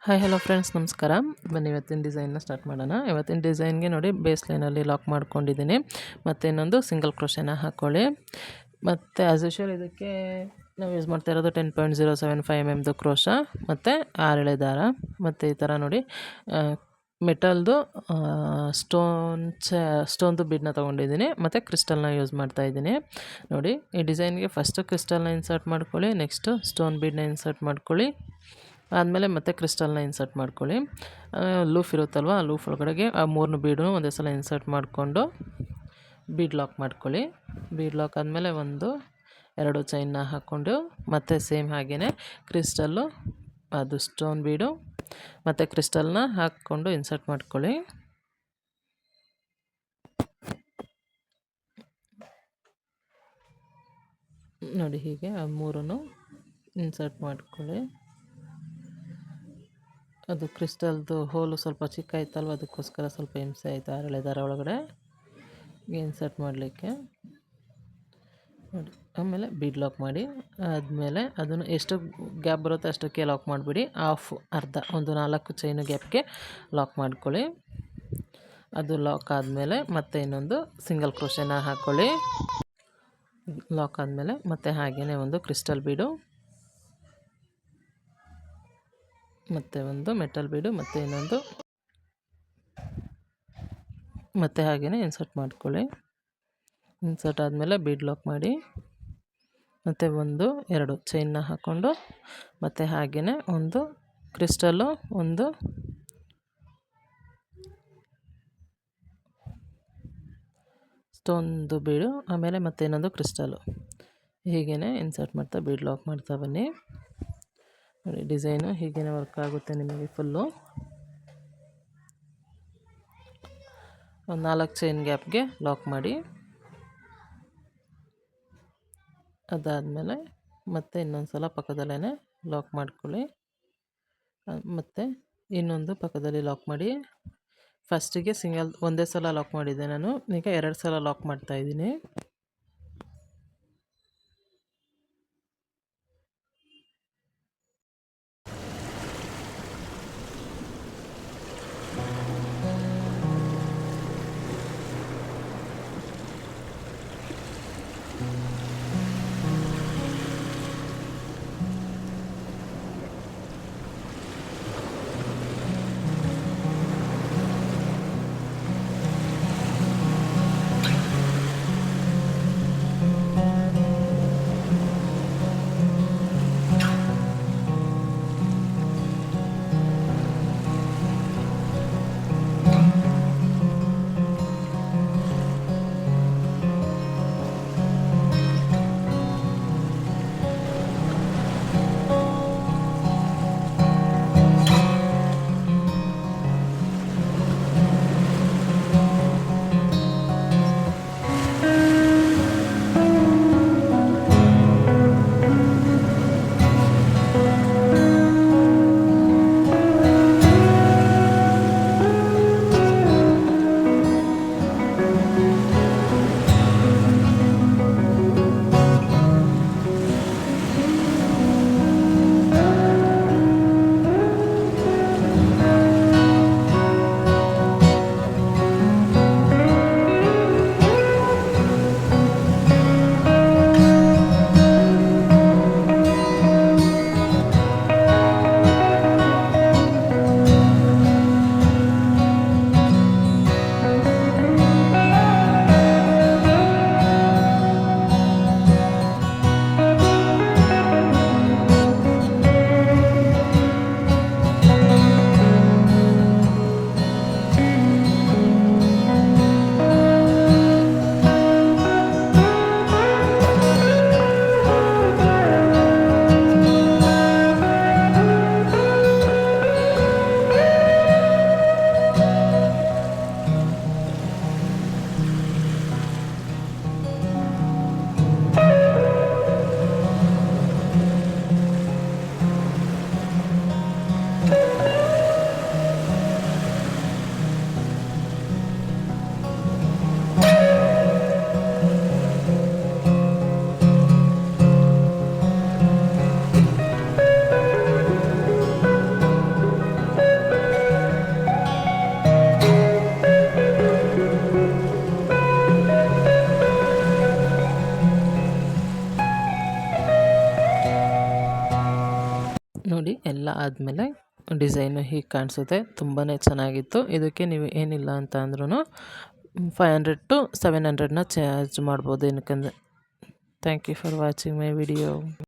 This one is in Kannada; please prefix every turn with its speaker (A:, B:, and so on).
A: ಹಾಯ್ ಹಲೋ ಫ್ರೆಂಡ್ಸ್, ನಮಸ್ಕಾರ. ಬನ್ನಿ ಇವತ್ತಿನ ಡಿಸೈನ್ನ ಸ್ಟಾರ್ಟ್ ಮಾಡೋಣ. ಇವತ್ತಿನ ಡಿಸೈನ್ಗೆ ನೋಡಿ, ಬೇಸ್ ಲೈನಲ್ಲಿ ಲಾಕ್ ಮಾಡ್ಕೊಂಡಿದ್ದೀನಿ. ಮತ್ತು ಇನ್ನೊಂದು ಸಿಂಗಲ್ ಕ್ರೋಶೆನ ಹಾಕ್ಕೊಳ್ಳಿ. ಮತ್ತು ಆ್ಯಸ್ ಯೂಶುವಲ್ ಇದಕ್ಕೆ ನಾವು ಯೂಸ್ ಮಾಡ್ತಾ ಇರೋದು 10.075 mm ಕ್ರೋಶ ಮತ್ತು 6 ಎಳೆ ದಾರ. ಮತ್ತು ಈ ಥರ ನೋಡಿ ಮೆಟಲ್ದು ಸ್ಟೋನ್ದು ಬೀಡನ್ನ ತೊಗೊಂಡಿದ್ದೀನಿ ಮತ್ತು ಕ್ರಿಸ್ಟಲ್ನ ಯೂಸ್ ಮಾಡ್ತಾಯಿದ್ದೀನಿ. ನೋಡಿ, ಈ ಡಿಸೈನ್ಗೆ ಫಸ್ಟು ಕ್ರಿಸ್ಟಲ್ನ ಇನ್ಸರ್ಟ್ ಮಾಡ್ಕೊಳ್ಳಿ, ನೆಕ್ಸ್ಟು ಸ್ಟೋನ್ ಬೀಡನ್ನ ಇನ್ಸರ್ಟ್ ಮಾಡ್ಕೊಳ್ಳಿ, ಆದಮೇಲೆ ಮತ್ತೆ ಕ್ರಿಸ್ಟಲ್ನ ಇನ್ಸರ್ಟ್ ಮಾಡ್ಕೊಳ್ಳಿ. ಲೂಫ್ ಇರುತ್ತಲ್ವ, ಆ ಲೂಫ್ ಒಳಗಡೆಗೆ ಆ 3 ಬೀಡನ್ನು ಒಂದೇ ಸಲ ಇನ್ಸರ್ಟ್ ಮಾಡಿಕೊಂಡು ಬೀಡ್ ಲಾಕ್ ಮಾಡ್ಕೊಳ್ಳಿ. ಬೀಡ್ ಲಾಕ್ ಆದಮೇಲೆ 1-2 ಚೈನ್ನ ಹಾಕ್ಕೊಂಡು ಮತ್ತೆ ಸೇಮ್ ಹಾಗೆಯೇ ಕ್ರಿಸ್ಟಲ್ಲು, ಅದು ಸ್ಟೋನ್ ಬೀಡು ಮತ್ತು ಕ್ರಿಸ್ಟಲ್ನ ಹಾಕ್ಕೊಂಡು ಇನ್ಸರ್ಟ್ ಮಾಡ್ಕೊಳ್ಳಿ. ನೋಡಿ, ಹೀಗೆ ಆ 3 ಇನ್ಸರ್ಟ್ ಮಾಡ್ಕೊಳ್ಳಿ. ಅದು ಕ್ರಿಸ್ಟಲ್ದು ಹೋಲು ಸ್ವಲ್ಪ ಚಿಕ್ಕ ಆಯ್ತಲ್ವ, ಅದಕ್ಕೋಸ್ಕರ ಸ್ವಲ್ಪ ಹಿಂಸೆ ಆಯಿತು 6 ಎಳೆ ದಾರ ಒಳಗಡೆ ಇನ್ಸರ್ಟ್ ಮಾಡಲಿಕ್ಕೆ. ನೋಡಿ, ಆಮೇಲೆ ಬೀಡ್ ಲಾಕ್ ಮಾಡಿ ಆದಮೇಲೆ ಅದನ್ನು ಎಷ್ಟು ಗ್ಯಾಪ್ ಬರುತ್ತೆ ಅಷ್ಟಕ್ಕೆ ಲಾಕ್ ಮಾಡಿಬಿಡಿ. ಅರ್ಧ ಒಂದು 4 ಚೈನು ಗ್ಯಾಪ್ಗೆ ಲಾಕ್ ಮಾಡ್ಕೊಳ್ಳಿ. ಅದು ಲಾಕ್ ಆದಮೇಲೆ ಮತ್ತೆ ಇನ್ನೊಂದು ಸಿಂಗಲ್ ಕ್ರೋಶೆನ ಹಾಕ್ಕೊಳ್ಳಿ. ಲಾಕ್ ಆದಮೇಲೆ ಮತ್ತೆ ಹಾಗೆಯೇ ಒಂದು ಕ್ರಿಸ್ಟಲ್ ಬೀಡು ಮತ್ತು ಒಂದು ಮೆಟಲ್ ಬೀಡು ಮತ್ತು ಇನ್ನೊಂದು ಮತ್ತು ಹಾಗೆಯೇ ಇನ್ಸರ್ಟ್ ಮಾಡ್ಕೊಳ್ಳಿ. ಇನ್ಸರ್ಟ್ ಆದಮೇಲೆ ಬೀಡ್ ಲಾಕ್ ಮಾಡಿ ಮತ್ತು 1-2 ಚೈನ್ನ ಹಾಕ್ಕೊಂಡು ಮತ್ತು ಹಾಗೆಯೇ ಒಂದು ಕ್ರಿಸ್ಟಲ್ಲು, ಒಂದು ಸ್ಟೋನ್ದು ಬೀಡು, ಆಮೇಲೆ ಮತ್ತೆ ಇನ್ನೊಂದು ಕ್ರಿಸ್ಟಲ್ಲು, ಹೀಗೇ ಇನ್ಸರ್ಟ್ ಮಾಡ್ತಾ ಬೀಡ್ ಲಾಕ್ ಮಾಡ್ತಾ ಬನ್ನಿ. ನೋಡಿ, ಡಿಸೈನು ಹೀಗೇ ವರ್ಕ್ ಆಗುತ್ತೆ ನಿಮಗೆ ಫುಲ್ಲು. ಒಂದು 4 ಚೈನ್ ಗ್ಯಾಪ್ಗೆ ಲಾಕ್ ಮಾಡಿ. ಅದಾದಮೇಲೆ ಮತ್ತೆ ಇನ್ನೊಂದು ಸಲ ಪಕ್ಕದಲ್ಲೇ ಲಾಕ್ ಮಾಡ್ಕೊಳ್ಳಿ. ಮತ್ತು ಇನ್ನೊಂದು ಪಕ್ಕದಲ್ಲಿ ಲಾಕ್ ಮಾಡಿ. ಫಸ್ಟಿಗೆ ಒಂದೇ ಸಲ ಲಾಕ್ ಮಾಡಿದ್ದೆ ನಾನು, ಈಗ 2 ಸಲ ಲಾಕ್ ಮಾಡ್ತಾಯಿದ್ದೀನಿ. ನೋಡಿ ಎಲ್ಲ ಆದಮೇಲೆ ಡಿಸೈನು ಹೀಗೆ ಕಾಣಿಸುತ್ತೆ. ತುಂಬಾ ಚೆನ್ನಾಗಿತ್ತು. ಇದಕ್ಕೆ ನೀವು ಏನಿಲ್ಲ ಅಂತ ಅಂದ್ರೂ 500 to 700ನ ಚಾರ್ಜ್ ಮಾಡ್ಬೋದು. ಏನಕ್ಕಂದರೆ thank you for watching my video.